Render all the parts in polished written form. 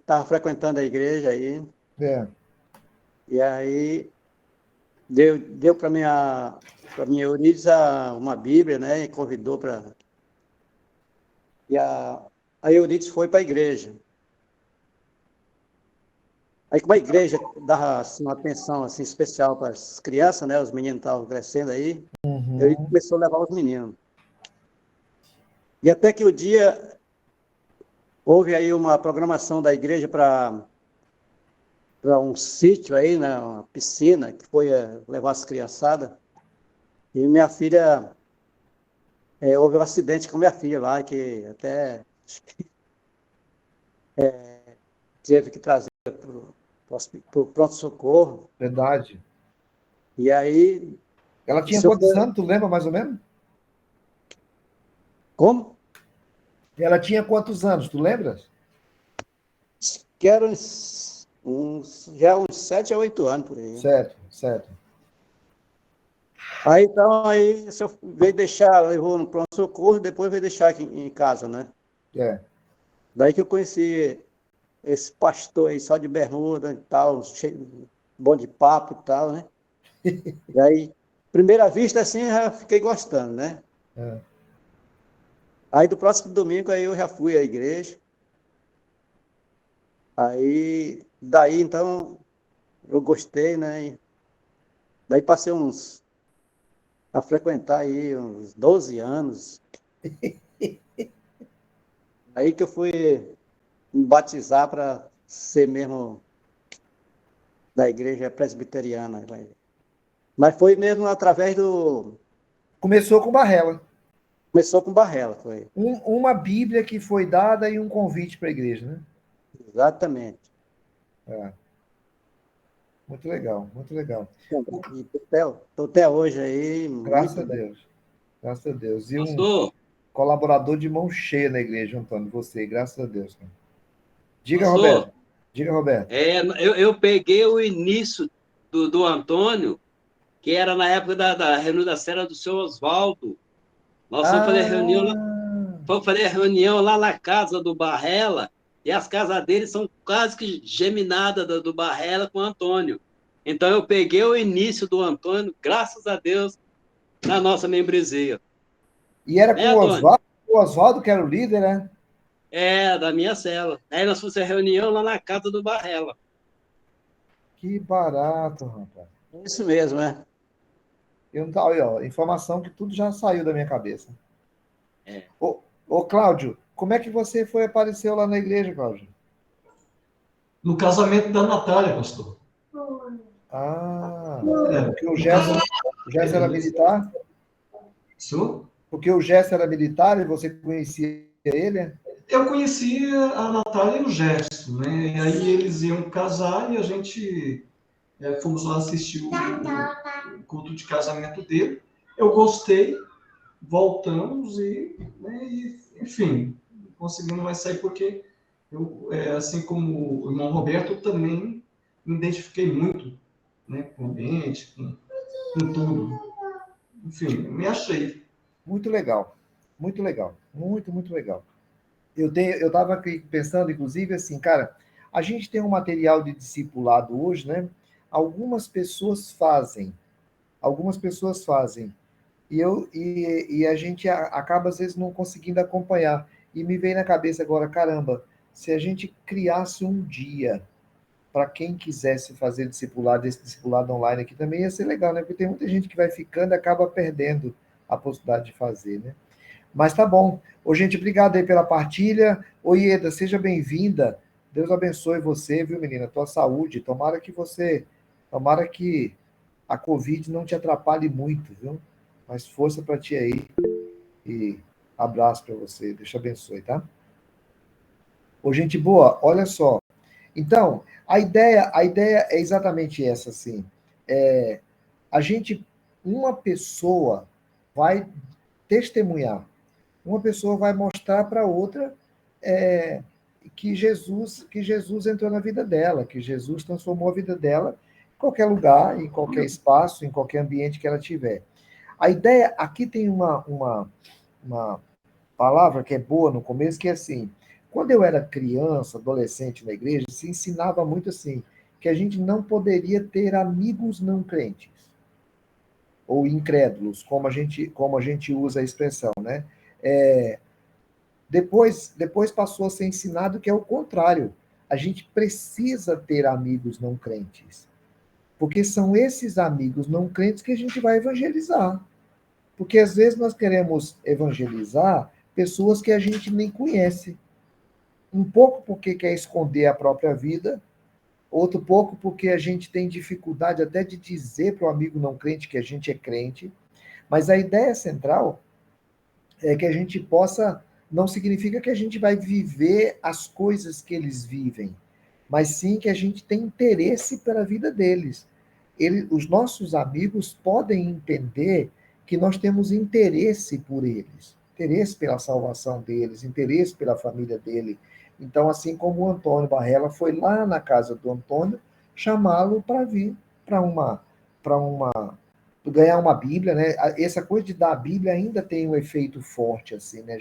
estava frequentando a igreja aí, É. e aí deu para minha Euridice uma Bíblia, né? E convidou para. E a Euridice foi para a igreja. Aí, como a igreja dava assim, uma atenção assim, especial para as crianças, né? Os meninos estavam crescendo aí, ele Uhum. começou a levar os meninos. E até que o dia houve aí uma programação da igreja para um sítio aí, né? Uma piscina, que foi levar as criançadas. E minha filha, houve um acidente com minha filha lá, que até teve que trazer para o pronto-socorro. Verdade. E aí, Ela o tinha senhor quantos foi. anos, tu lembra mais ou menos? Como? Ela tinha quantos anos, tu lembras? Que eram já uns 7 a 8 anos por aí. Certo, certo. Aí então, aí o senhor veio deixar, levou no pronto-socorro, depois veio deixar aqui em casa, né? É. Daí que eu conheci esse pastor aí, só de bermuda e tal, cheio, bom de papo e tal, né? E aí, primeira vista, assim, eu já fiquei gostando, né? É. Aí do próximo domingo, aí eu já fui à igreja. Aí, daí, então, eu gostei, né? E daí passei a frequentar aí uns 12 anos. Aí que eu fui me batizar para ser mesmo da igreja presbiteriana. Mas foi mesmo através do. Começou com Barrela. Começou com Barrela, foi. Uma Bíblia que foi dada e um convite para a igreja, né? Exatamente. É. Muito legal, muito legal. E estou até hoje aí, Graças muito a bem. Deus. Graças a Deus. E um Pastor, colaborador de mão cheia na igreja, Antônio, você, graças a Deus. Cara. Diga, Roberto. pastor, Diga, Roberto. eu peguei o início do Antônio, que era na época da reunião da cela do seu Oswaldo. Nós Ah, fomos fazer reunião lá na casa do Barrela, e as casas dele são quase que geminadas do Barrela com o Antônio. Então eu peguei o início do Antônio, graças a Deus, na nossa membresia. e era Né, com Antônio? O Oswaldo, que era o líder, né? É, da minha cela. Aí nós fomos fazer reunião lá na casa do Barrela. Que barato, rapaz. É isso mesmo, né? Eu não tava, aí, ó, informação que tudo já saiu da minha cabeça. É. Ô, Cláudio, como é que você foi apareceu lá na igreja, Cláudio? No casamento da Natália, pastor. Ah, É, porque no casamento O Gerson era deles. militar? Senhor? Porque o Gerson era militar e você conhecia ele, né? Eu conhecia a Natália e o Gerson, né? E aí eles iam casar e a gente fomos lá assistir o culto de casamento dele. Eu gostei, voltamos enfim, não conseguimos mais sair porque eu, assim como o irmão Roberto, eu também me identifiquei muito, né, com o ambiente, com tudo. Enfim, me achei. Muito legal. Muito legal. Muito, muito legal. Eu estava aqui pensando, inclusive, assim, cara, a gente tem um material de discipulado hoje, né? Algumas pessoas fazem, algumas pessoas fazem. E a gente acaba, às vezes, não conseguindo acompanhar. E me vem na cabeça agora, caramba, se a gente criasse um dia para quem quisesse fazer discipulado, esse discipulado online aqui também ia ser legal, né? Porque tem muita gente que vai ficando e acaba perdendo a possibilidade de fazer, né? Mas tá bom. Ô, gente, obrigado aí pela partilha. Ô, Ieda, seja bem-vinda. Deus abençoe você, viu, menina? Tua saúde. Tomara que a Covid não te atrapalhe muito, viu? Mas força para ti aí e abraço para você. Deus te abençoe, tá? Ô, gente boa, olha só. Então, a ideia é exatamente essa, assim. É, a gente, uma pessoa vai testemunhar, uma pessoa vai mostrar para outra é, que Jesus entrou na vida dela, que Jesus transformou a vida dela em qualquer lugar, em qualquer espaço, em qualquer ambiente que ela tiver. A ideia, aqui tem uma palavra que é boa no começo, que é assim, Quando eu era criança, adolescente na igreja, se ensinava muito assim, que a gente não poderia ter amigos não crentes, ou incrédulos, como a gente usa a expressão, né? Depois passou a ser ensinado que é o contrário. A gente precisa ter amigos não crentes, porque são esses amigos não crentes que a gente vai evangelizar. Porque às vezes nós queremos evangelizar pessoas que a gente nem conhece. Um pouco porque quer esconder a própria vida, outro pouco porque a gente tem dificuldade até de dizer para o amigo não crente que a gente é crente. Mas a ideia central é que a gente possa, não significa que a gente vai viver as coisas que eles vivem, mas sim que a gente tem interesse pela vida deles. Os nossos amigos podem entender que nós temos interesse por eles, interesse pela salvação deles, interesse pela família dele. Então, assim como o Antônio Barrela foi lá na casa do Antônio chamá-lo para vir para ganhar uma Bíblia, né? Essa coisa de dar a Bíblia ainda tem um efeito forte, assim, né?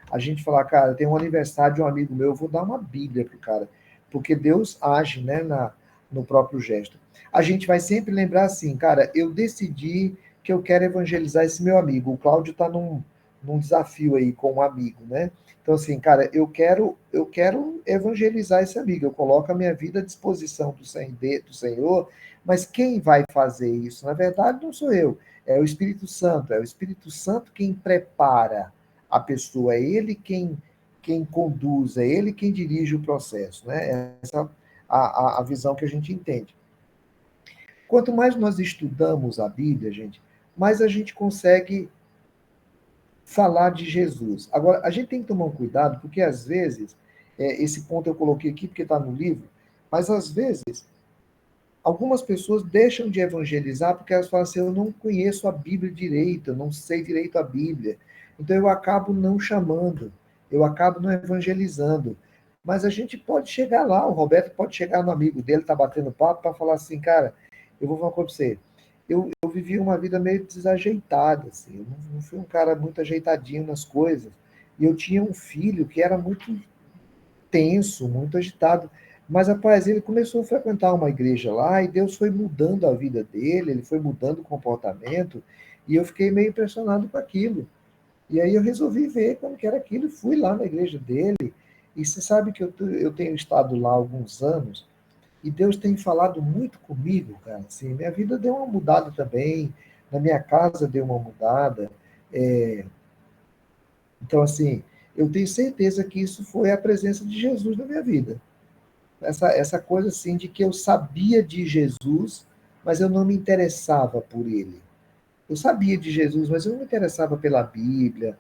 A gente falar, cara, tem um aniversário de um amigo meu, eu vou dar uma Bíblia pro cara, porque Deus age, né, no próprio gesto. A gente vai sempre lembrar assim, cara, eu decidi que eu quero evangelizar esse meu amigo. O Cláudio está num desafio aí com um amigo, né? Então, assim, cara, eu quero evangelizar esse amigo, eu coloco a minha vida à disposição do Senhor, mas quem vai fazer isso? Na verdade, não sou eu, é o Espírito Santo. É o Espírito Santo quem prepara a pessoa, é ele quem conduz, é ele quem dirige o processo, né? Essa é a visão que a gente entende. Quanto mais nós estudamos a Bíblia, gente, mais a gente consegue falar de Jesus. Agora, a gente tem que tomar um cuidado, porque às vezes, esse ponto eu coloquei aqui porque está no livro, mas às vezes algumas pessoas deixam de evangelizar porque elas falam assim, eu não conheço a Bíblia direito, eu não sei direito a Bíblia. Então eu acabo não chamando, eu acabo não evangelizando. Mas a gente pode chegar lá, o Roberto pode chegar no amigo dele, tá batendo papo, para falar assim, cara, eu vou falar com você. Eu vivi uma vida meio desajeitada, assim, eu não fui um cara muito ajeitadinho nas coisas. E eu tinha um filho que era muito tenso, muito agitado. Mas, rapaz, ele começou a frequentar uma igreja lá e Deus foi mudando a vida dele, ele foi mudando o comportamento e eu fiquei meio impressionado com aquilo. E aí eu resolvi ver como que era aquilo e fui lá na igreja dele. E você sabe que eu tenho estado lá há alguns anos e Deus tem falado muito comigo, cara. Assim, minha vida deu uma mudada também, na minha casa deu uma mudada. É, então, assim, eu tenho certeza que isso foi a presença de Jesus na minha vida. Essa coisa assim de que eu sabia de Jesus, mas eu não me interessava por ele. Eu sabia de Jesus, mas eu não me interessava pela Bíblia.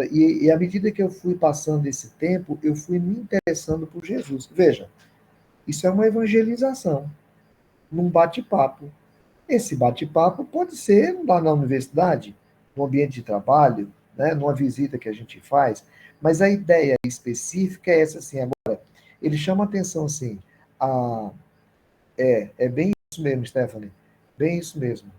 E à medida que eu fui passando esse tempo, eu fui me interessando por Jesus. Veja, isso é uma evangelização, num bate-papo. Esse bate-papo pode ser lá na universidade, no ambiente de trabalho, né, numa visita que a gente faz, mas a ideia específica é essa assim. Agora, ele chama a atenção assim, a, é bem isso mesmo, Stephanie, bem isso mesmo.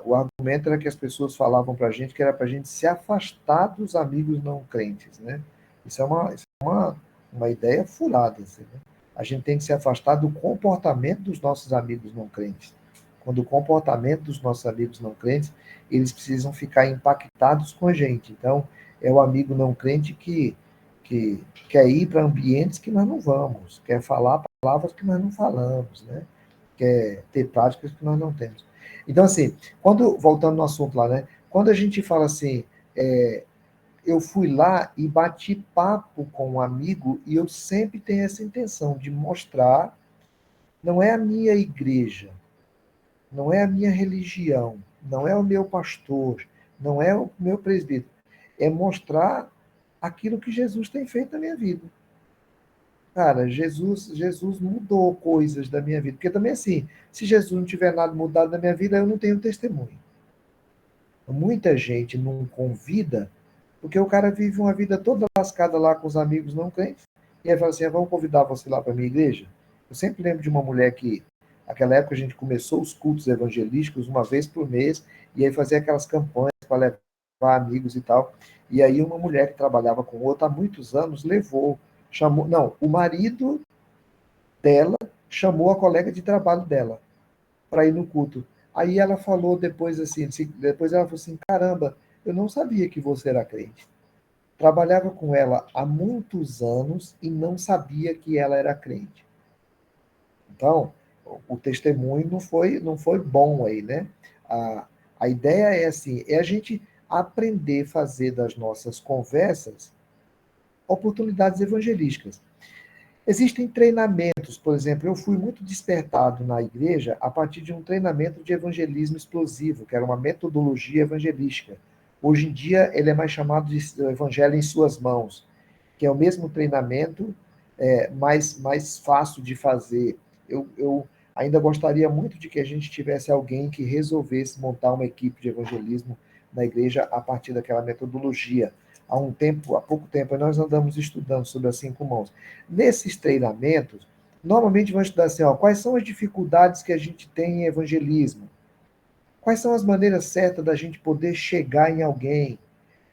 O argumento era que as pessoas falavam para a gente que era para a gente se afastar dos amigos não crentes, né? Isso é uma ideia furada, assim, né? A gente tem que se afastar do comportamento dos nossos amigos não crentes. Quando o comportamento dos nossos amigos não crentes, eles precisam ficar impactados com a gente. Então, é o amigo não crente que quer ir para ambientes que nós não vamos, quer falar palavras que nós não falamos, né? Quer ter práticas que nós não temos. Então, assim, voltando no assunto lá, né? Quando a gente fala assim, eu fui lá e bati papo com um amigo e eu sempre tenho essa intenção de mostrar, não é a minha igreja, não é a minha religião, não é o meu pastor, não é o meu presbítero, é mostrar aquilo que Jesus tem feito na minha vida. Cara, Jesus mudou coisas da minha vida. Porque também, assim, se Jesus não tiver nada mudado na minha vida, eu não tenho testemunho. Muita gente não convida, porque o cara vive uma vida toda lascada lá com os amigos não crentes, e aí fala assim: vamos convidar você lá para a minha igreja? Eu sempre lembro de uma mulher que, naquela época, a gente começou os cultos evangelísticos uma vez por mês, e aí fazia aquelas campanhas para levar amigos e tal. E aí uma mulher que trabalhava com outra há muitos anos levou Não, o marido dela chamou a colega de trabalho dela para ir no culto. Aí ela falou depois assim, depois ela falou assim, caramba, eu não sabia que você era crente. Trabalhava com ela há muitos anos e não sabia que ela era crente. Então, o testemunho não foi bom aí, né? A ideia é assim, é a gente aprender a fazer das nossas conversas oportunidades evangelísticas. Existem treinamentos, por exemplo, eu fui muito despertado na igreja a partir de um treinamento de evangelismo explosivo, que era uma metodologia evangelística. Hoje em dia, ele é mais chamado de Evangelho em Suas Mãos, que é o mesmo treinamento, mais fácil de fazer. Eu ainda gostaria muito de que a gente tivesse alguém que resolvesse montar uma equipe de evangelismo na igreja a partir daquela metodologia. Há pouco tempo, nós andamos estudando sobre as 5 mãos. Nesses treinamentos, normalmente vão estudar assim, quais são as dificuldades que a gente tem em evangelismo? Quais são as maneiras certas da gente poder chegar em alguém?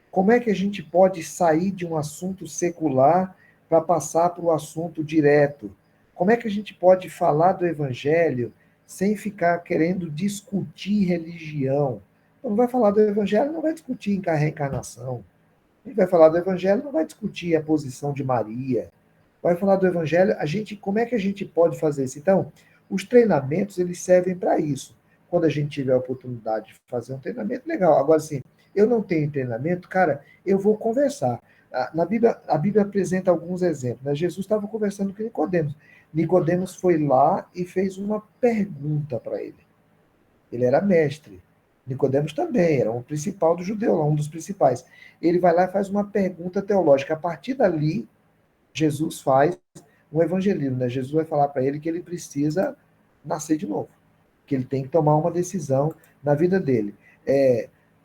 Como é que a gente pode sair de um assunto secular para passar para o assunto direto? Como é que a gente pode falar do evangelho sem ficar querendo discutir religião? Não vai falar do evangelho, não vai discutir reencarnação. A gente vai falar do evangelho, não vai discutir a posição de Maria. Vai falar do evangelho, como é que a gente pode fazer isso? Então, os treinamentos, eles servem para isso. Quando a gente tiver a oportunidade de fazer um treinamento, legal. Agora, assim, eu não tenho treinamento, cara, eu vou conversar. A Bíblia apresenta alguns exemplos, né? Jesus estava conversando com Nicodemos. Nicodemos foi lá e fez uma pergunta para ele. Ele era mestre. Nicodemos também, era um principal do judeu, um dos principais. Ele vai lá e faz uma pergunta teológica. A partir dali, Jesus faz um evangelismo, né? Jesus vai falar para ele que ele precisa nascer de novo, que ele tem que tomar uma decisão na vida dele.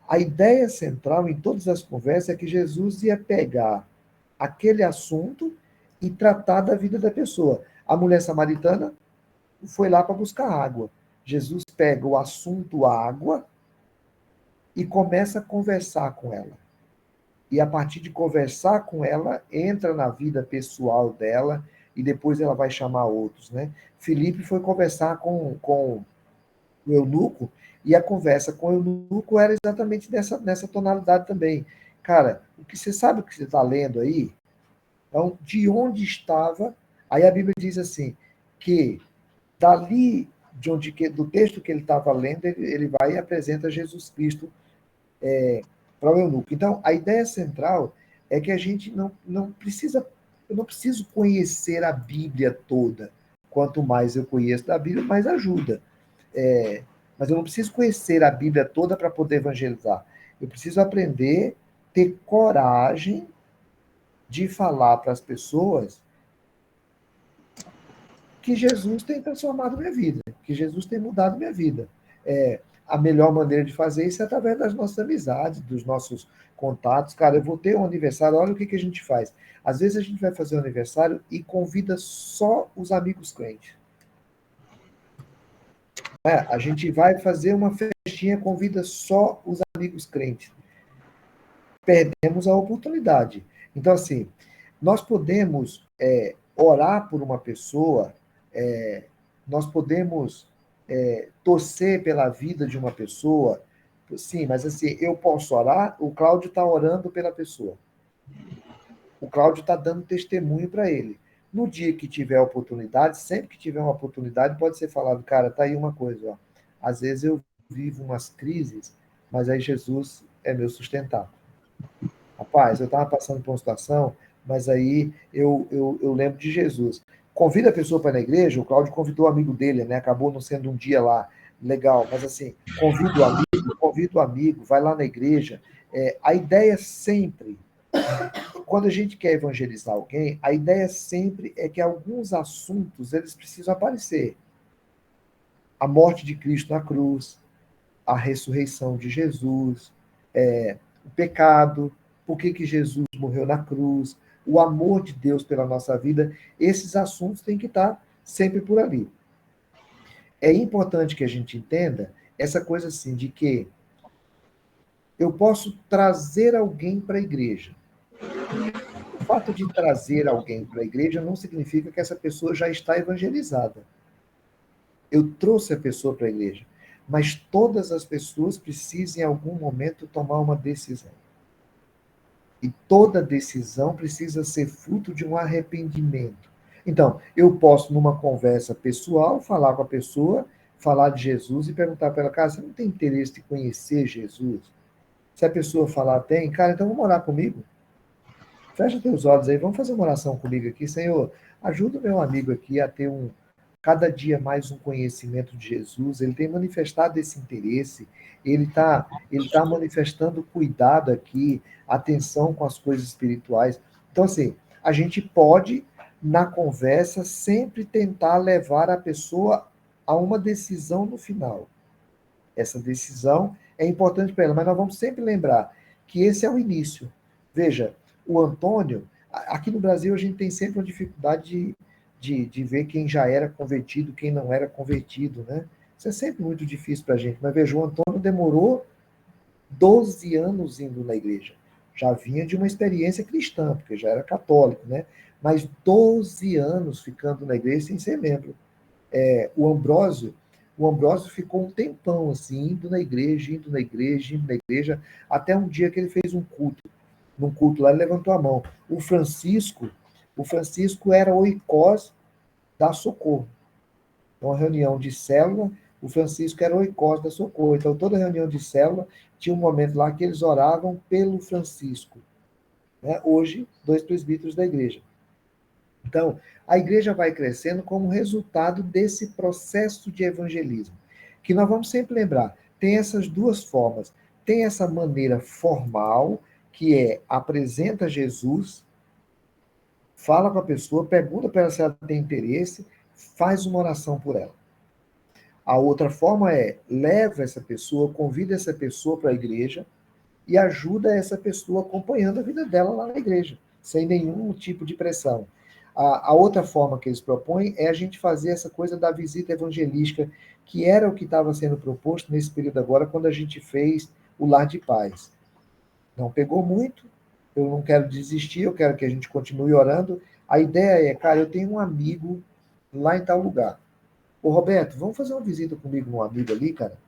A ideia central em todas as conversas é que Jesus ia pegar aquele assunto e tratar da vida da pessoa. A mulher samaritana foi lá para buscar água. Jesus pega o assunto água e começa a conversar com ela. E a partir de conversar com ela, entra na vida pessoal dela e depois ela vai chamar outros, né? Filipe foi conversar com o eunuco e a conversa com o eunuco era exatamente nessa tonalidade também. Cara, o que você sabe o que você está lendo aí? Então, de onde estava? Aí a Bíblia diz assim, que dali do texto que ele estava lendo, ele vai e apresenta Jesus Cristo para o eunuco. Então, a ideia central é que a gente não precisa, eu não preciso conhecer a Bíblia toda. Quanto mais eu conheço da Bíblia, mais ajuda. Mas eu não preciso conhecer a Bíblia toda para poder evangelizar. Eu preciso aprender, ter coragem de falar para as pessoas que Jesus tem transformado minha vida, que Jesus tem mudado minha vida. A melhor maneira de fazer isso é através das nossas amizades, dos nossos contatos. Cara, eu vou ter um aniversário, olha o que a gente faz. Às vezes a gente vai fazer um aniversário e convida só os amigos crentes. A gente vai fazer uma festinha, convida só os amigos crentes. Perdemos a oportunidade. Então, assim, nós podemos orar por uma pessoa, nós podemos torcer pela vida de uma pessoa, sim, mas assim, eu posso orar, o Cláudio está orando pela pessoa. O Cláudio está dando testemunho para ele. No dia que tiver oportunidade, sempre que tiver uma oportunidade, pode ser falado, cara, tá aí uma coisa, ó. Às vezes eu vivo umas crises, mas aí Jesus é meu sustentáculo. Rapaz, eu estava passando por uma situação, mas aí eu lembro de Jesus. Convida a pessoa para ir na igreja, o Cláudio convidou o amigo dele, né? Acabou não sendo um dia lá, legal, mas assim, convida o amigo, vai lá na igreja. A ideia sempre, quando a gente quer evangelizar alguém, a ideia sempre é que alguns assuntos, eles precisam aparecer. A morte de Cristo na cruz, a ressurreição de Jesus, o pecado, por que Jesus morreu na cruz, o amor de Deus pela nossa vida, esses assuntos têm que estar sempre por ali. É importante que a gente entenda essa coisa assim, de que eu posso trazer alguém para a igreja. fato de trazer alguém para a igreja não significa que essa pessoa já está evangelizada. Eu trouxe a pessoa para a igreja, mas todas as pessoas precisam, em algum momento, tomar uma decisão. E toda decisão precisa ser fruto de um arrependimento. Então, eu posso, numa conversa pessoal, falar com a pessoa, falar de Jesus e perguntar para ela, cara, você não tem interesse de conhecer Jesus? Se a pessoa falar, tem, cara, então vamos orar comigo. Fecha teus olhos aí, vamos fazer uma oração comigo aqui. Senhor, ajuda o meu amigo aqui a ter cada dia mais um conhecimento de Jesus. Ele tem manifestado esse interesse, ele tá manifestando cuidado aqui, atenção com as coisas espirituais. Então, assim, a gente pode, na conversa, sempre tentar levar a pessoa a uma decisão no final. Essa decisão é importante para ela, mas nós vamos sempre lembrar que esse é o início. Veja, o Antônio, aqui no Brasil a gente tem sempre uma dificuldade de ver quem já era convertido, quem não era convertido, né? Isso é sempre muito difícil para a gente. Mas veja, o Antônio demorou 12 anos indo na igreja. Já vinha de uma experiência cristã, porque já era católico, né? Mas 12 anos ficando na igreja sem ser membro. O Ambrósio ficou um tempão assim, indo na igreja, até um dia que ele fez um culto. Num culto lá, ele levantou a mão. O Francisco era o oikós da Socorro. Então, uma reunião de célula, o Francisco era o oikós da Socorro. Então, toda reunião de célula tinha um momento lá que eles oravam pelo Francisco. Né? Hoje, 2 presbíteros da igreja. Então, a igreja vai crescendo como resultado desse processo de evangelismo, que nós vamos sempre lembrar, tem essas duas formas. Tem essa maneira formal, que é apresenta Jesus, fala com a pessoa, pergunta para ela se ela tem interesse, faz uma oração por ela. A outra forma é leva essa pessoa, convida essa pessoa para a igreja e ajuda essa pessoa acompanhando a vida dela lá na igreja, sem nenhum tipo de pressão. A outra forma que eles propõem é a gente fazer essa coisa da visita evangelística, que era o que estava sendo proposto nesse período agora, quando a gente fez o Lar de Paz. Não pegou muito, eu não quero desistir, eu quero que a gente continue orando. A ideia é, cara, eu tenho um amigo lá em tal lugar. Ô, Roberto, vamos fazer uma visita comigo num amigo ali, cara?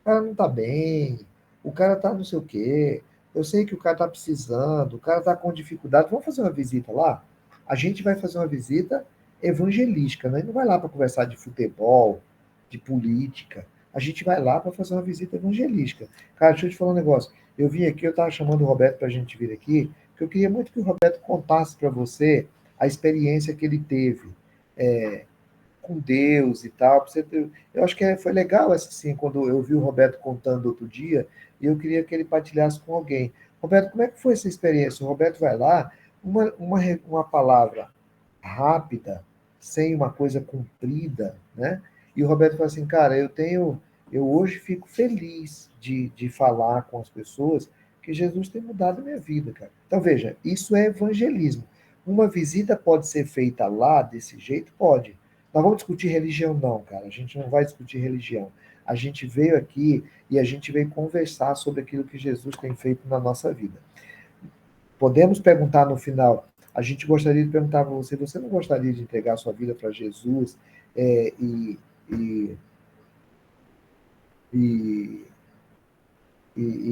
O cara não tá bem, o cara tá não sei o quê, eu sei que o cara tá precisando, o cara tá com dificuldade, vamos fazer uma visita lá? A gente vai fazer uma visita evangelística, né? Não vai lá para conversar de futebol, de política. A gente vai lá para fazer uma visita evangelística. Cara, deixa eu te falar um negócio. Eu vim aqui, eu estava chamando o Roberto para a gente vir aqui, porque eu queria muito que o Roberto contasse para você a experiência que ele teve com Deus e tal. Eu acho que foi legal assim, quando eu vi o Roberto contando outro dia, e eu queria que ele partilhasse com alguém. Roberto, como é que foi essa experiência? O Roberto vai lá, uma palavra rápida, sem uma coisa comprida, né? E o Roberto fala assim, cara, eu hoje fico feliz de falar com as pessoas que Jesus tem mudado a minha vida, cara. Então, veja, isso é evangelismo. Uma visita pode ser feita lá desse jeito? Pode. Nós vamos discutir religião? Não, cara. A gente não vai discutir religião. A gente veio aqui e a gente veio conversar sobre aquilo que Jesus tem feito na nossa vida. Podemos perguntar no final, a gente gostaria de perguntar para você, você não gostaria de entregar a sua vida para Jesus e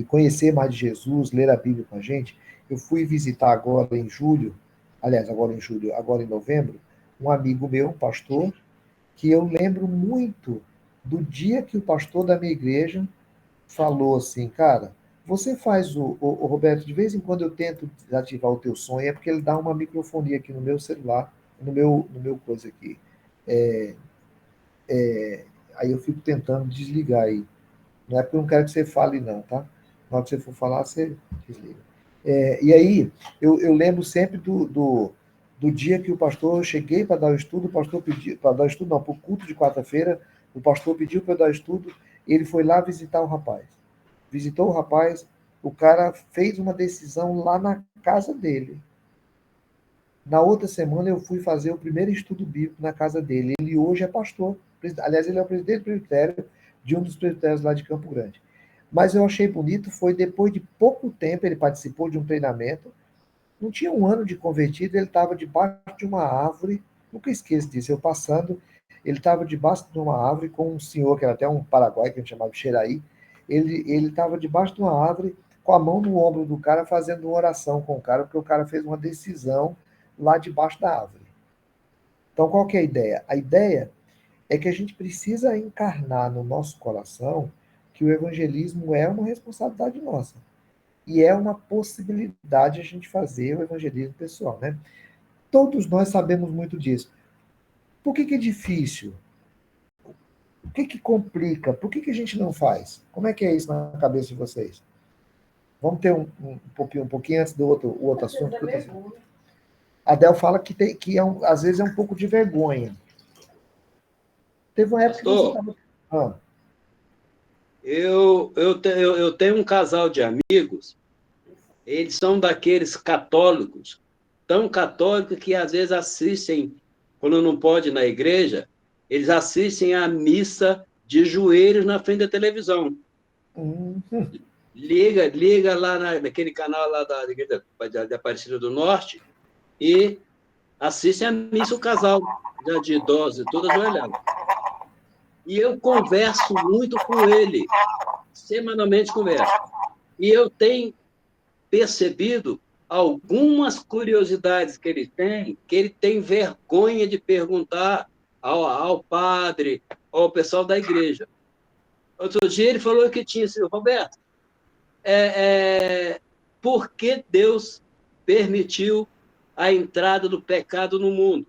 conhecer mais de Jesus, ler a Bíblia com a gente? Eu fui visitar agora em julho, aliás, agora em novembro, um amigo meu, um pastor, que eu lembro muito do dia que o pastor da minha igreja falou assim, cara, você faz o Roberto, de vez em quando eu tento desativar o teu som, é porque ele dá uma microfonia aqui no meu celular, no meu coisa aqui. Aí eu fico tentando desligar aí. Não é porque eu não quero que você fale, não, tá? Na hora que você for falar, você desliga. E aí, eu lembro sempre do dia que o pastor, eu cheguei para dar o estudo, o pastor pediu, para dar o estudo, não, para o culto de quarta-feira, o pastor pediu para eu dar estudo, ele foi lá visitar o rapaz. Visitou o rapaz, o cara fez uma decisão lá na casa dele. Na outra semana, eu fui fazer o primeiro estudo bíblico na casa dele. Ele hoje é pastor. Aliás, ele é o presidente do presbitério de um dos presbitérios lá de Campo Grande. Mas eu achei bonito, foi depois de pouco tempo, ele participou de um treinamento, Não tinha um ano de convertido, ele estava debaixo de uma árvore, nunca esqueço disso, eu passando, ele estava debaixo de uma árvore com um senhor, que era até um paraguai, que a gente chamava de Xeraí, ele estava debaixo de uma árvore, com a mão no ombro do cara, fazendo uma oração com o cara, porque o cara fez uma decisão lá debaixo da árvore. Então, qual que é a ideia? A ideia é que a gente precisa encarnar no nosso coração que o evangelismo é uma responsabilidade nossa. E é uma possibilidade a gente fazer o evangelismo pessoal, né? Todos nós sabemos muito disso. Por que é difícil? Por que complica? Por que a gente não faz? Como é que é isso na cabeça de vocês? Vamos ter um pouquinho antes do outro assunto. A Adel fala que às vezes é um pouco de vergonha. Teve uma época que você estava... Eu tenho um casal de amigos, eles são daqueles católicos, tão católicos que às vezes assistem, quando não pode ir na igreja, eles assistem a missa de joelhos na frente da televisão. Liga lá naquele canal lá da Igreja da Aparecida do Norte e assistem a missa o casal, já de idosos, todas ajoelhadas. E eu converso muito com ele, semanalmente converso. E eu tenho percebido algumas curiosidades que ele tem vergonha de perguntar ao padre, ao pessoal da igreja. Outro dia ele falou que tinha sido, Roberto, por que Deus permitiu a entrada do pecado no mundo?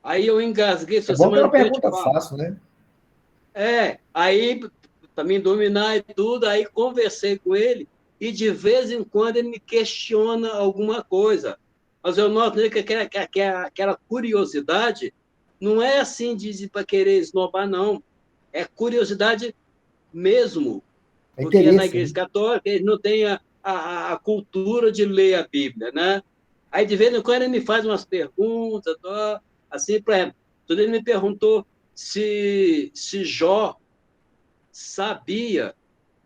Aí eu engasguei. É bom que é uma pergunta fácil, né? Aí, para me dominar e tudo, aí conversei com ele, e de vez em quando ele me questiona alguma coisa. Mas eu noto que aquela curiosidade não é assim para querer esnobar, não. É curiosidade mesmo. Porque na Igreja Católica eles não têm a cultura de ler a Bíblia, né? Aí, de vez em quando, ele me faz umas perguntas, assim, por exemplo, ele me perguntou se Jó sabia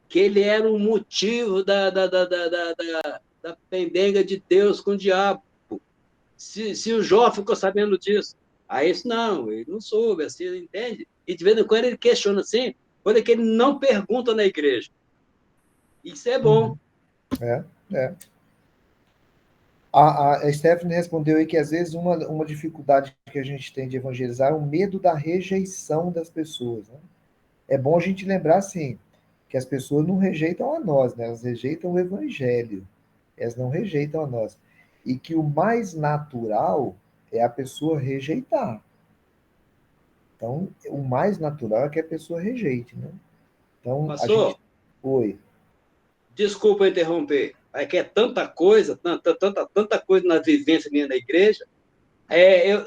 que ele era o motivo da pendenga de Deus com o diabo. Se o Jó ficou sabendo disso. Aí isso não, ele não soube, assim, entende? E de vez em quando ele questiona assim, coisa que ele não pergunta na igreja. Isso é bom. A Stephanie respondeu aí que às vezes uma dificuldade que a gente tem de evangelizar é o medo da rejeição das pessoas, né? É bom a gente lembrar, assim, que as pessoas não rejeitam a nós, né? Elas rejeitam o evangelho. Elas não rejeitam a nós. E que o mais natural é a pessoa rejeitar. Então, o mais natural é que a pessoa rejeite, né? Então, Pastor, Oi. Desculpa interromper. É que é tanta coisa na vivência minha na igreja.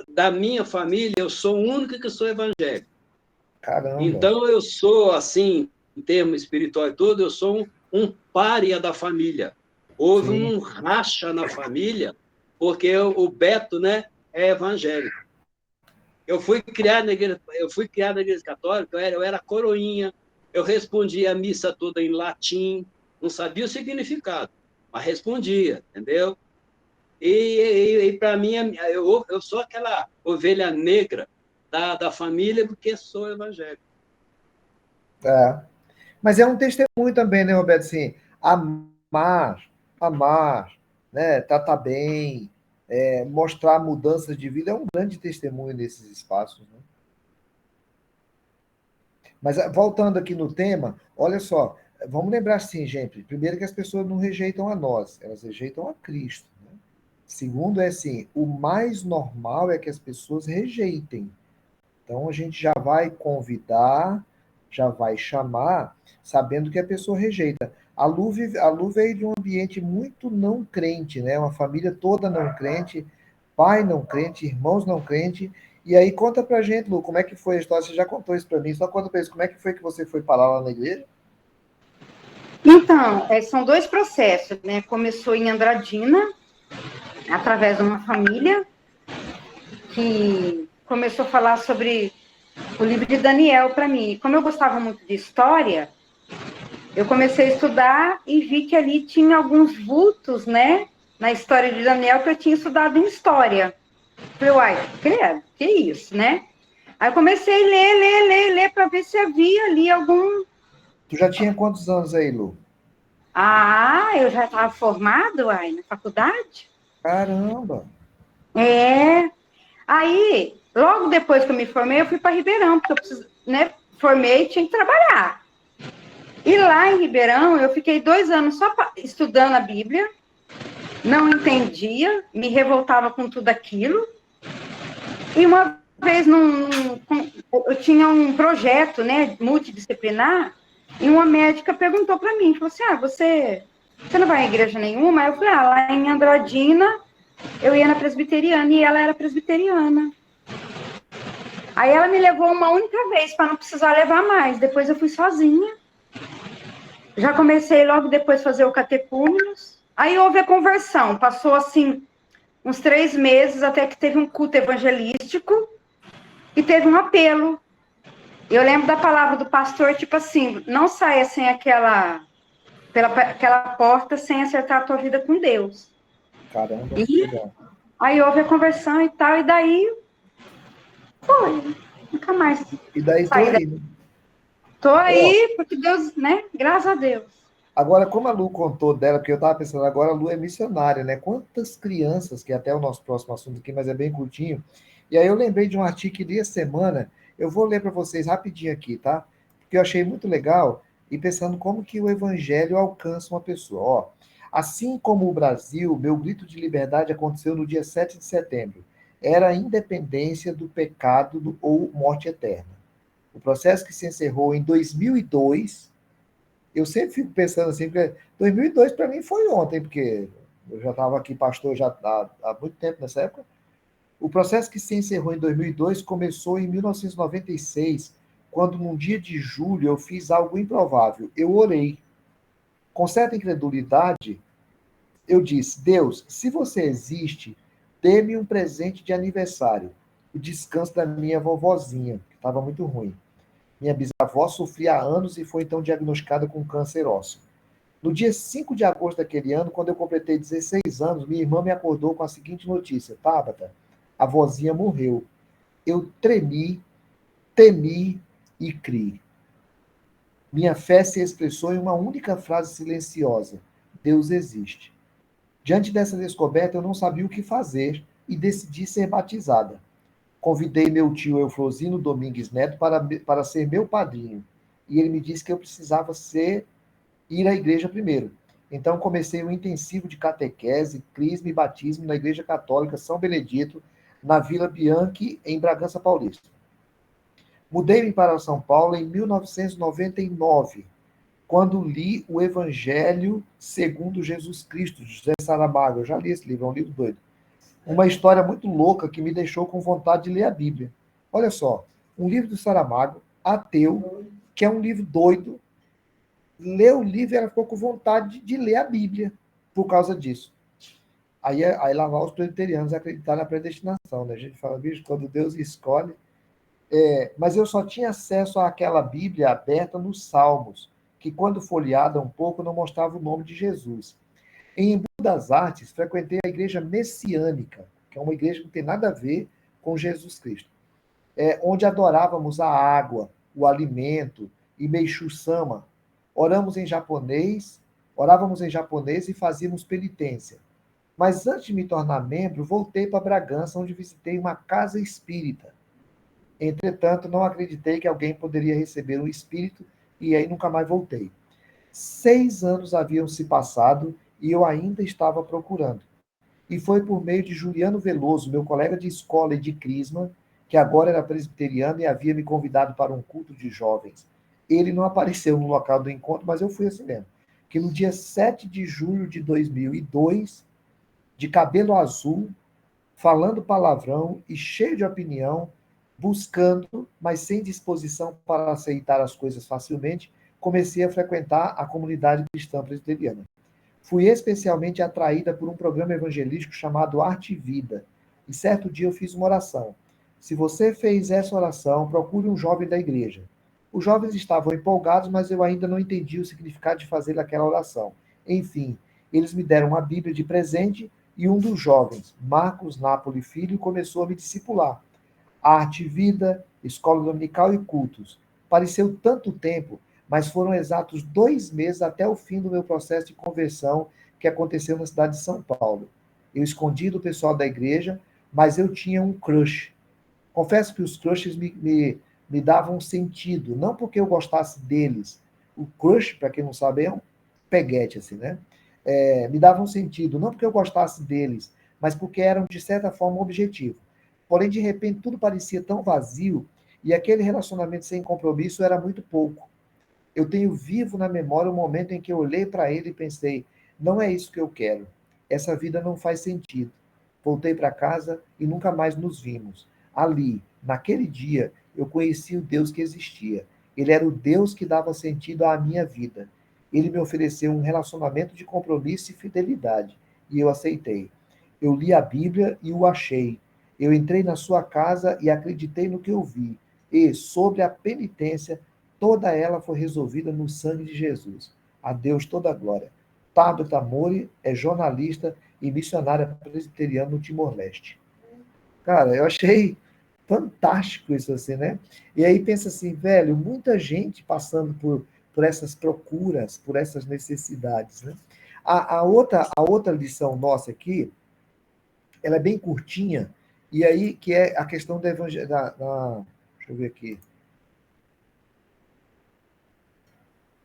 Da minha família, eu sou o único que sou evangélico. Caramba. Então, eu sou, assim, em termos espirituais e tudo, eu sou um pária da família. Houve um racha na família, porque o Beto, né, é evangélico. Eu fui criado na igreja católica, eu era coroinha, eu respondia a missa toda em latim, não sabia o significado, mas respondia, entendeu? E para mim, eu sou aquela ovelha negra da família, porque sou evangélico. Mas é um testemunho também, né, Roberto? Assim, amar, né, tratar bem, mostrar mudanças de vida é um grande testemunho nesses espaços, né? Mas voltando aqui no tema, olha só, vamos lembrar assim, gente, primeiro que as pessoas não rejeitam a nós, elas rejeitam a Cristo, né? Segundo é assim, o mais normal é que as pessoas rejeitem. Então a gente já vai convidar, já vai chamar, sabendo que a pessoa rejeita. A Lu veio de um ambiente muito não crente, né? Uma família toda não crente, pai não crente, irmãos não crente. E aí conta pra gente, Lu, como é que foi a história? Você já contou isso pra mim, só conta pra isso. Como é que foi que você foi parar lá na igreja? Então, são dois processos, né? Começou em Andradina, através de uma família que começou a falar sobre o livro de Daniel para mim. Como eu gostava muito de história, eu comecei a estudar e vi que ali tinha alguns vultos, né, na história de Daniel que eu tinha estudado em história. Falei, uai, credo, que isso, né? Aí eu comecei a ler, para ver se havia ali algum... Tu já tinha quantos anos aí, Lu? Ah, eu já estava formado, uai, na faculdade. Caramba! É. Aí, logo depois que eu me formei, eu fui para Ribeirão, porque eu preciso, né? Formei e tinha que trabalhar. E lá em Ribeirão, eu fiquei 2 anos só estudando a Bíblia, não entendia, me revoltava com tudo aquilo. E uma vez eu tinha um projeto, né, multidisciplinar, e uma médica perguntou para mim, falou assim, você não vai à igreja nenhuma? Aí eu falei, lá em Andradina, eu ia na presbiteriana, e ela era presbiteriana. Aí ela me levou uma única vez, para não precisar levar mais, depois eu fui sozinha. Já comecei logo depois a fazer o catecúmenos, aí houve a conversão, passou assim, uns 3 meses, até que teve um culto evangelístico, e teve um apelo. Eu lembro da palavra do pastor, tipo assim, não saia sem aquela porta sem acertar a tua vida com Deus. Caramba, E legal. aí houve a conversão e tal, e daí foi, nunca mais E daí tô saí. aí, né? Tô aí, porque Deus, né, graças a Deus. Agora, como a Lu contou dela, porque eu estava pensando agora, a Lu é missionária, né? Quantas crianças, que é até o nosso próximo assunto aqui, mas é bem curtinho. E aí eu lembrei de um artigo que li essa semana, eu vou ler para vocês rapidinho aqui, tá? Porque eu achei muito legal e pensando como que o evangelho alcança uma pessoa. Ó, assim como o Brasil, meu grito de liberdade aconteceu no dia 7 de setembro. Era a independência do pecado ou morte eterna. O processo que se encerrou em 2002. Eu sempre fico pensando assim, porque 2002 para mim foi ontem, porque eu já estava aqui pastor já há muito tempo nessa época. O processo que se encerrou em 2002 começou em 1996, quando num dia de julho eu fiz algo improvável. Eu orei. Com certa incredulidade, eu disse: Deus, se você existe, dê-me um presente de aniversário. O descanso da minha vovozinha, que estava muito ruim. Minha bisavó sofria há anos e foi então diagnosticada com câncer ósseo. No dia 5 de agosto daquele ano, quando eu completei 16 anos, minha irmã me acordou com a seguinte notícia: Tabata, a vozinha morreu. Eu tremi, temi e criei. Minha fé se expressou em uma única frase silenciosa: Deus existe. Diante dessa descoberta, eu não sabia o que fazer e decidi ser batizada. Convidei meu tio Eufrosino Domingues Neto para ser meu padrinho. E ele me disse que eu precisava ir à igreja primeiro. Então comecei um intensivo de catequese, crisma e batismo na Igreja Católica São Benedito, na Vila Bianchi, em Bragança Paulista. Mudei-me para São Paulo em 1999, quando li o Evangelho segundo Jesus Cristo, de José Saramago. Eu já li esse livro, é um livro doido. Uma história muito louca que me deixou com vontade de ler a Bíblia. Olha só, um livro do Saramago, ateu, que é um livro doido, leu o livro e ela ficou com vontade de ler a Bíblia por causa disso. Aí lá vão os presbiterianos acreditar na predestinação, né? A gente fala, bicho, quando Deus escolhe. Mas eu só tinha acesso àquela Bíblia aberta nos Salmos, que quando folheada um pouco não mostrava o nome de Jesus. Em Embu das Artes, frequentei a igreja messiânica, que é uma igreja que não tem nada a ver com Jesus Cristo, onde adorávamos a água, o alimento e Meishu Sama. Orávamos em japonês e fazíamos penitência. Mas antes de me tornar membro, voltei para Bragança, onde visitei uma casa espírita. Entretanto, não acreditei que alguém poderia receber um espírito e aí nunca mais voltei. 6 anos haviam se passado e eu ainda estava procurando. E foi por meio de Juliano Veloso, meu colega de escola e de crisma, que agora era presbiteriano e havia me convidado para um culto de jovens. Ele não apareceu no local do encontro, mas eu fui assim mesmo. Que no dia 7 de julho de 2002, de cabelo azul, falando palavrão e cheio de opinião, buscando, mas sem disposição para aceitar as coisas facilmente, comecei a frequentar a comunidade cristã presbiteriana. Fui especialmente atraída por um programa evangelístico chamado Arte e Vida. E certo dia eu fiz uma oração. Se você fez essa oração, procure um jovem da igreja. Os jovens estavam empolgados, mas eu ainda não entendi o significado de fazer aquela oração. Enfim, Eles me deram uma Bíblia de presente e um dos jovens, Marcos Napoli Filho, começou a me discipular. Arte e vida, escola dominical e cultos. Pareceu tanto tempo, mas foram exatos 2 meses até o fim do meu processo de conversão que aconteceu na cidade de São Paulo. Eu escondi do pessoal da igreja, mas eu tinha um crush. Confesso que os crushes me davam sentido, não porque eu gostasse deles. O crush, para quem não sabe, é um peguete, assim, né? Me davam sentido, não porque eu gostasse deles, mas porque eram, de certa forma, um objetivo. Porém, de repente, tudo parecia tão vazio e aquele relacionamento sem compromisso era muito pouco. Eu tenho vivo na memória o momento em que eu olhei para ele e pensei, não é isso que eu quero. Essa vida não faz sentido. Voltei para casa e nunca mais nos vimos. Ali, naquele dia, eu conheci o Deus que existia. Ele era o Deus que dava sentido à minha vida. Ele me ofereceu um relacionamento de compromisso e fidelidade, e eu aceitei. Eu li a Bíblia e o achei. Eu entrei na sua casa e acreditei no que eu vi. E, sobre a penitência, toda ela foi resolvida no sangue de Jesus. A Deus toda a glória. Tabata Mori é jornalista e missionária presbiteriana no Timor-Leste. Cara, eu achei fantástico isso assim, né? E aí pensa assim, velho, muita gente passando por essas procuras, por essas necessidades, né? A outra lição nossa aqui, ela é bem curtinha, e aí que é a questão do evangelho, deixa eu ver aqui,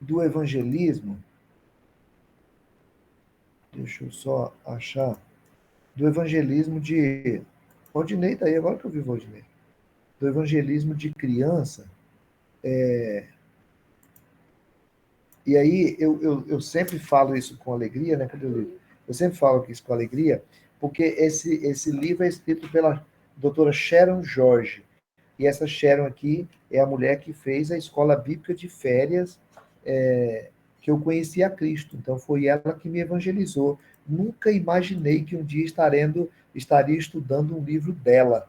do evangelismo. Deixa eu só achar. Do evangelismo de... Valdinei está aí, agora que eu vi o Valdinei. Do evangelismo de criança. E aí eu sempre falo isso com alegria, né? Eu sempre falo isso com alegria, porque esse livro é escrito pela doutora Sharon Jorge. E essa Sharon aqui é a mulher que fez a escola bíblica de férias, que eu conheci a Cristo. Então, foi ela que me evangelizou. Nunca imaginei que um dia estaria estudando um livro dela,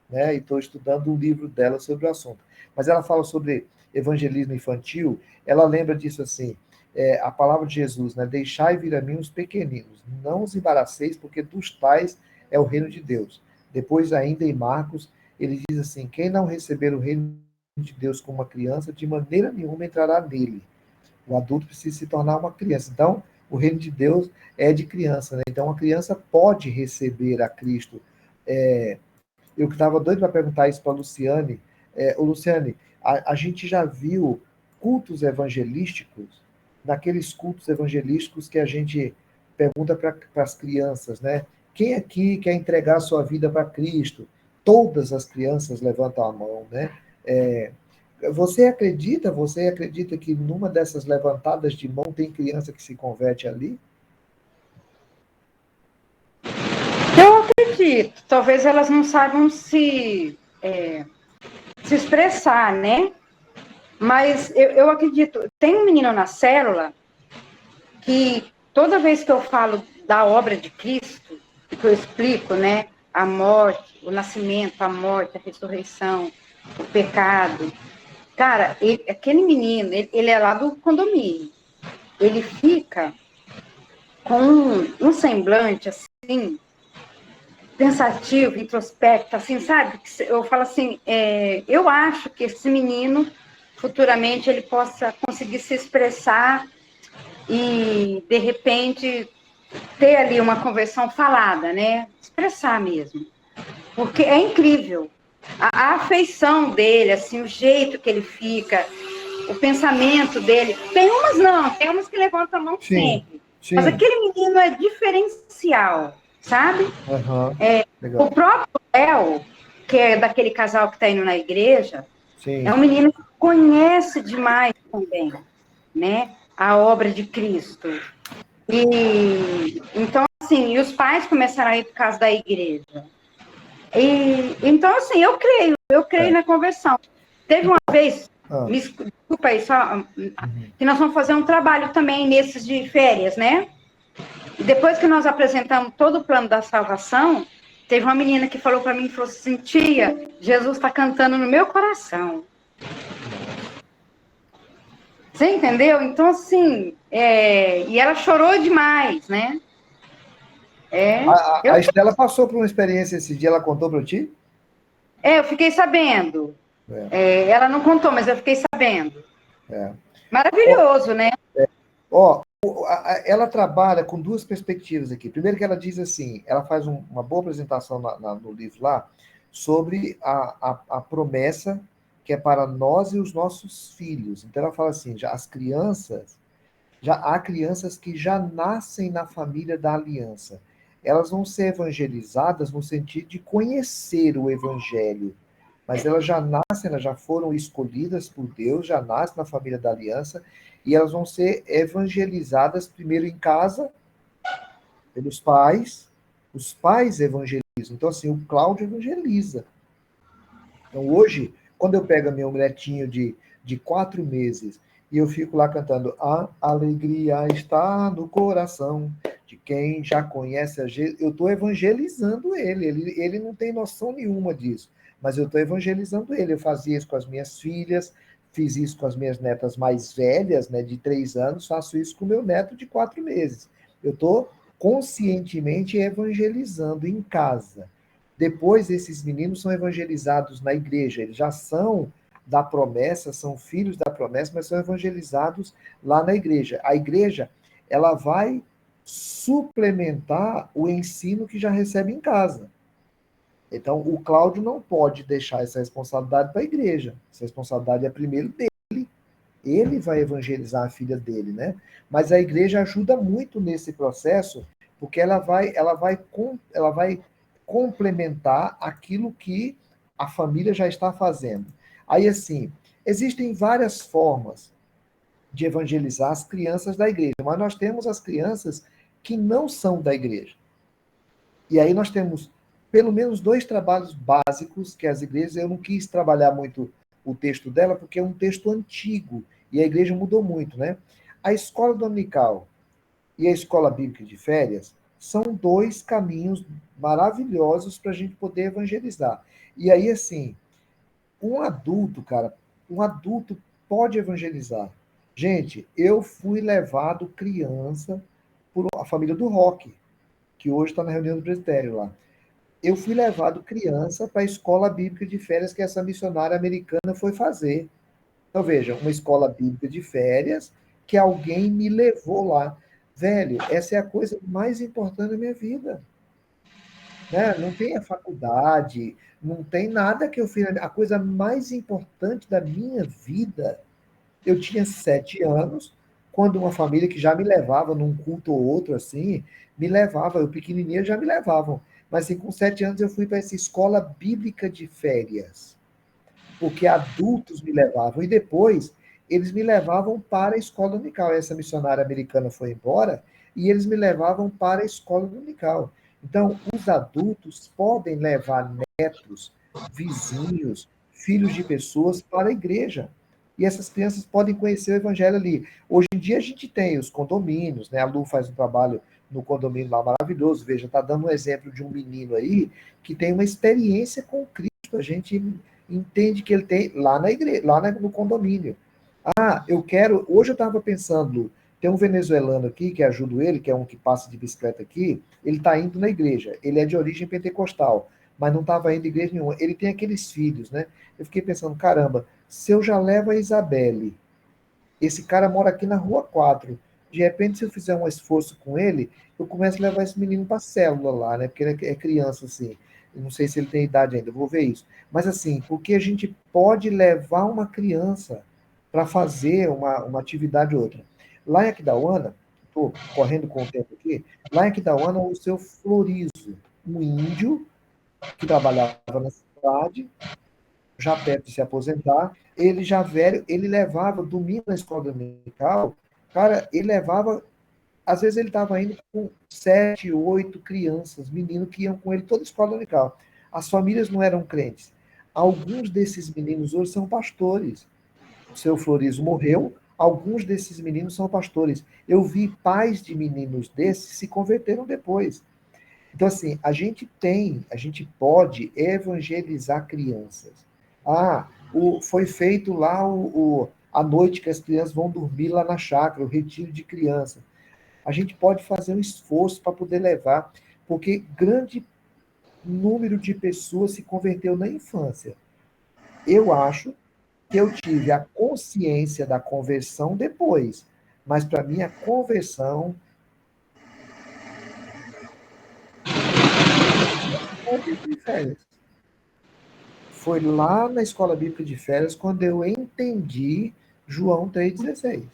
né? E estou estudando um livro dela sobre o assunto. Mas ela fala sobre evangelismo infantil, ela lembra disso assim, a palavra de Jesus, né? Deixai vir a mim os pequeninos, não os embaraceis, porque dos tais é o reino de Deus. Depois, ainda em Marcos, ele diz assim, quem não receber o reino de Deus como uma criança, de maneira nenhuma entrará nele. O adulto precisa se tornar uma criança. Então, o reino de Deus é de criança, né? Então, a criança pode receber a Cristo. Eu que estava doido para perguntar isso para a Luciane. Luciane, a gente já viu cultos evangelísticos, naqueles cultos evangelísticos que a gente pergunta para as crianças, né? Quem aqui quer entregar a sua vida para Cristo? Todas as crianças levantam a mão, né? Você acredita que numa dessas levantadas de mão tem criança que se converte ali? Eu acredito. Talvez elas não saibam se expressar, né? Mas eu acredito. Tem um menino na célula que toda vez que eu falo da obra de Cristo, que eu explico, né? A morte, o nascimento, a morte, a ressurreição, o pecado. Cara, aquele menino, ele é lá do condomínio. Ele fica com um semblante, assim, pensativo, introspecto, assim, sabe? Eu falo assim, eu acho que esse menino, futuramente, ele possa conseguir se expressar e, de repente, ter ali uma conversão falada, né? Expressar mesmo. Porque é incrível. A afeição dele, assim, o jeito que ele fica, o pensamento dele. Tem umas que levantam a mão sempre. Sim. Mas aquele menino é diferencial, sabe? Legal. O próprio Léo, que é daquele casal que está indo na igreja, Sim. é um menino que conhece demais também, né? A obra de Cristo. E então, assim, e os pais começaram a ir por causa da igreja. Então, assim, eu creio na conversão. Teve uma vez, me desculpa aí, só, que nós vamos fazer um trabalho também nesses de férias, né? E depois que nós apresentamos todo o plano da salvação, teve uma menina que falou para mim, falou assim, tia, Jesus está cantando no meu coração. Você entendeu? Então, assim, e ela chorou demais, né? A Estela passou por uma experiência esse dia, ela contou para ti? Eu fiquei sabendo. Ela não contou, mas eu fiquei sabendo. Maravilhoso, né? Ó, ela trabalha com duas perspectivas aqui. Primeiro que ela diz assim, ela faz uma boa apresentação no livro lá, sobre a promessa que é para nós e os nossos filhos. Então ela fala assim, já há crianças que já nascem na família da aliança. Elas vão ser evangelizadas no sentido de conhecer o evangelho, mas elas já nascem, elas já foram escolhidas por Deus, já nascem na família da aliança, e elas vão ser evangelizadas primeiro em casa, pelos pais, os pais evangelizam. Então, assim, o Cláudio evangeliza. Então, hoje, quando eu pego meu netinho de 4 meses e eu fico lá cantando A alegria está no coração de quem já conhece a Jesus, eu estou evangelizando ele. Ele não tem noção nenhuma disso, mas eu estou evangelizando ele. Eu fazia isso com as minhas filhas, fiz isso com as minhas netas mais velhas, né, de 3 anos, faço isso com o meu neto de 4 meses. Eu estou conscientemente evangelizando em casa. Depois, esses meninos são evangelizados na igreja. Eles já são da promessa, são filhos da promessa, mas são evangelizados lá na igreja. A igreja, ela vai suplementar o ensino que já recebe em casa. Então, o Cláudio não pode deixar essa responsabilidade para a igreja. Essa responsabilidade é primeiro dele. Ele vai evangelizar a filha dele, né? Mas a igreja ajuda muito nesse processo, porque ela vai complementar aquilo que a família já está fazendo. Aí, assim, existem várias formas de evangelizar as crianças da igreja, mas nós temos as crianças que não são da igreja. E aí nós temos pelo menos 2 trabalhos básicos que as igrejas, eu não quis trabalhar muito o texto dela, porque é um texto antigo, e a igreja mudou muito, né? A escola dominical e a escola bíblica de férias são 2 caminhos maravilhosos para a gente poder evangelizar. E aí, assim, um adulto pode evangelizar. Gente, eu fui levado criança por a família do Rock, que hoje está na reunião do presbitério lá. Eu fui levado criança para a escola bíblica de férias que essa missionária americana foi fazer. Então, veja, uma escola bíblica de férias que alguém me levou lá. Velho, essa é a coisa mais importante da minha vida. Né? Não tem a faculdade, não tem nada que eu fiz. A coisa mais importante da minha vida, eu tinha 7 anos, quando uma família que já me levava num culto ou outro, assim, me levava, eu pequenininho já me levavam. Mas assim, com 7 anos eu fui para essa escola bíblica de férias, porque adultos me levavam, e depois eles me levavam para a escola dominical. Essa missionária americana foi embora, e eles me levavam para a escola dominical. Então, os adultos podem levar netos, vizinhos, filhos de pessoas para a igreja. E essas crianças podem conhecer o evangelho ali. Hoje em dia a gente tem os condomínios, né? A Lu faz um trabalho no condomínio lá maravilhoso. Veja, está dando um exemplo de um menino aí que tem uma experiência com Cristo. A gente entende que ele tem lá na igreja, lá no condomínio. Ah, eu quero. Hoje eu estava pensando, tem um venezuelano aqui que ajuda ele, que é um que passa de bicicleta aqui. Ele está indo na igreja. Ele é de origem pentecostal, mas não estava indo em igreja nenhuma. Ele tem aqueles filhos, né? Eu fiquei pensando, caramba, se eu já levo a Isabelle, esse cara mora aqui na Rua 4. De repente, se eu fizer um esforço com ele, eu começo a levar esse menino para a célula lá, né? Porque ele é criança, assim. Eu não sei se ele tem idade ainda, eu vou ver isso. Mas, assim, porque a gente pode levar uma criança para fazer uma atividade ou outra. Lá em Aquidauana, estou correndo com o tempo aqui, lá em Aquidauana, o seu Florizo, um índio que trabalhava na cidade, já perto de se aposentar, ele já velho, ele levava domingo na escola dominical, cara, ele levava, às vezes ele estava indo com 7, 8 crianças, meninos que iam com ele toda a escola dominical. As famílias não eram crentes. Alguns desses meninos hoje são pastores. O seu Florizo morreu, alguns desses meninos são pastores. Eu vi pais de meninos desses se converteram depois. Então, assim, a gente pode evangelizar crianças. Ah, foi feito lá à noite que as crianças vão dormir lá na chácara, o retiro de criança. A gente pode fazer um esforço para poder levar, porque grande número de pessoas se converteu na infância. Eu acho que eu tive a consciência da conversão depois, mas para mim a conversão de férias. Foi lá na escola bíblica de férias quando eu entendi João 3,16.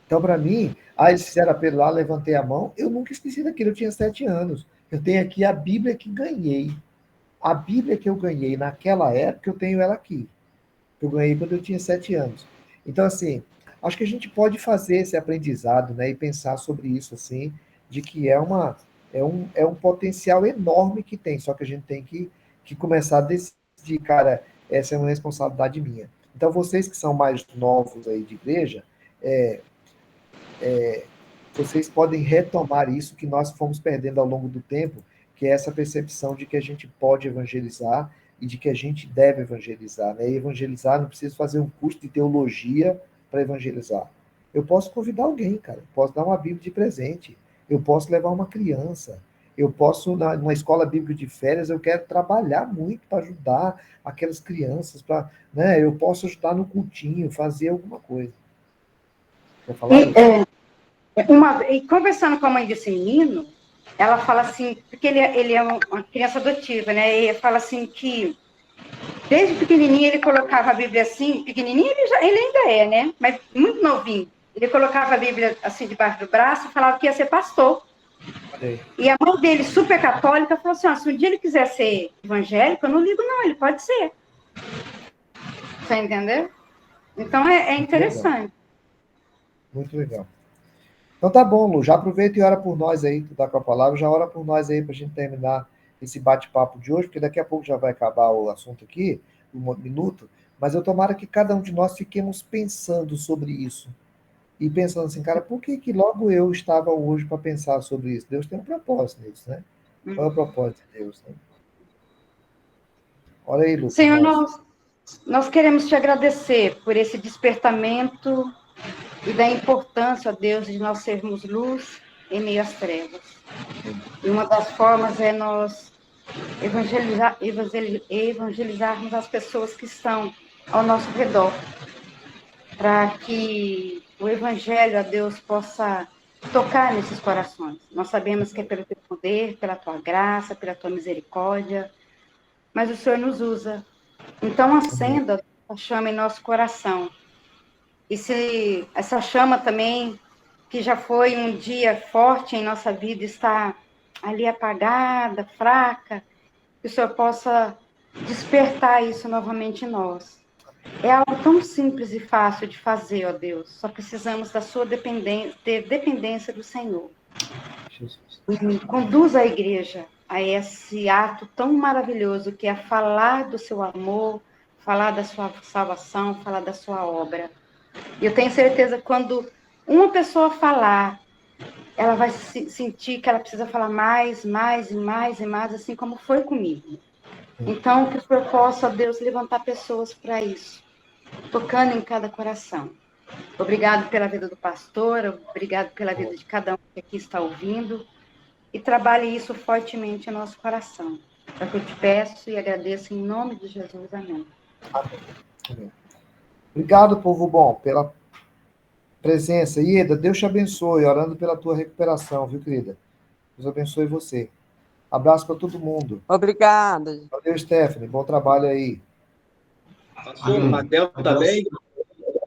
Então, para mim, eles fizeram apelo lá, levantei a mão, eu nunca esqueci daquilo, eu tinha 7 anos. Eu tenho aqui a Bíblia que ganhei. A Bíblia que eu ganhei naquela época, eu tenho ela aqui. Eu ganhei quando eu tinha 7 anos. Então, assim, acho que a gente pode fazer esse aprendizado, né, e pensar sobre isso, assim, de que é um potencial enorme que tem, só que a gente tem que começar a decidir, cara, essa é uma responsabilidade minha. Então, vocês que são mais novos aí de igreja, vocês podem retomar isso que nós fomos perdendo ao longo do tempo, que é essa percepção de que a gente pode evangelizar e de que a gente deve evangelizar. Né? E evangelizar, não preciso fazer um curso de teologia para evangelizar. Eu posso convidar alguém, cara. Eu posso dar uma Bíblia de presente. Eu posso levar uma criança. Eu posso, numa escola bíblica de férias, eu quero trabalhar muito para ajudar aquelas crianças. Né? Eu posso ajudar no cultinho, fazer alguma coisa. Quer falar isso? E conversando com a mãe desse menino, ela fala assim, porque ele é uma criança adotiva, né? E fala assim que desde pequenininho ele colocava a Bíblia assim, pequenininho ele ainda é, né? Mas muito novinho. Ele colocava a Bíblia assim debaixo do braço e falava que ia ser pastor. E a mãe dele, super católica, falou assim, se um dia ele quiser ser evangélico, eu não ligo não, ele pode ser. Você entendeu? Então é interessante. Muito legal. Então tá bom, Lu, já aproveita e ora por nós aí, tu tá com a palavra, já ora por nós aí pra gente terminar esse bate-papo de hoje, porque daqui a pouco já vai acabar o assunto aqui, um minuto, mas eu tomara que cada um de nós fiquemos pensando sobre isso. E pensando assim, cara, por que logo eu estava hoje para pensar sobre isso? Deus tem um propósito nisso, né? Qual é o propósito de Deus? Né? Ora aí, Lu. Senhor, nós queremos te agradecer por esse despertamento e da importância, ó Deus, de nós sermos luz em meio às trevas. E uma das formas é nós evangelizarmos as pessoas que estão ao nosso redor, para que o evangelho, ó Deus, possa tocar nesses corações. Nós sabemos que é pelo teu poder, pela tua graça, pela tua misericórdia, mas o Senhor nos usa. Então acenda a chama em nosso coração. E se essa chama também, que já foi um dia forte em nossa vida, está ali apagada, fraca, que o Senhor possa despertar isso novamente em nós. É algo tão simples e fácil de fazer, ó Deus. Só precisamos da sua dependência do Senhor. E conduza a igreja a esse ato tão maravilhoso que é falar do seu amor, falar da sua salvação, falar da sua obra. E eu tenho certeza que quando uma pessoa falar, ela vai sentir que ela precisa falar mais, mais e mais e mais, assim como foi comigo. Então, que o Senhor possa, Deus, levantar pessoas para isso, tocando em cada coração. Obrigado pela vida do pastor, obrigado pela vida de cada um que aqui está ouvindo, e trabalhe isso fortemente em nosso coração. É o que eu te peço e agradeço em nome de Jesus. Amém. Amém. Obrigado, povo bom, pela presença. Ieda, Deus te abençoe, orando pela tua recuperação, viu, querida? Deus abençoe você. Abraço para todo mundo. Obrigada. Valeu, Stephanie. Bom trabalho aí. O Adel também?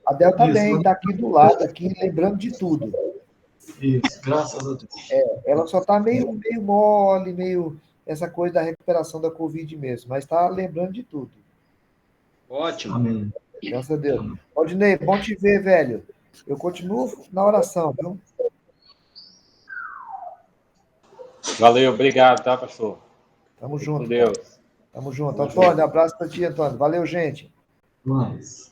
Adel também, está aqui do lado, aqui, lembrando de tudo. Isso, graças a Deus. Ela só está meio mole, meio essa coisa da recuperação da Covid mesmo, mas está lembrando de tudo. Ótimo. Amém. Graças a Deus. Aldinei, bom te ver, velho. Eu continuo na oração, viu? Valeu, obrigado, tá, pastor? Tamo junto. Com Deus. Tamo junto. Antônio, abraço para ti, Antônio. Valeu, gente. Mas...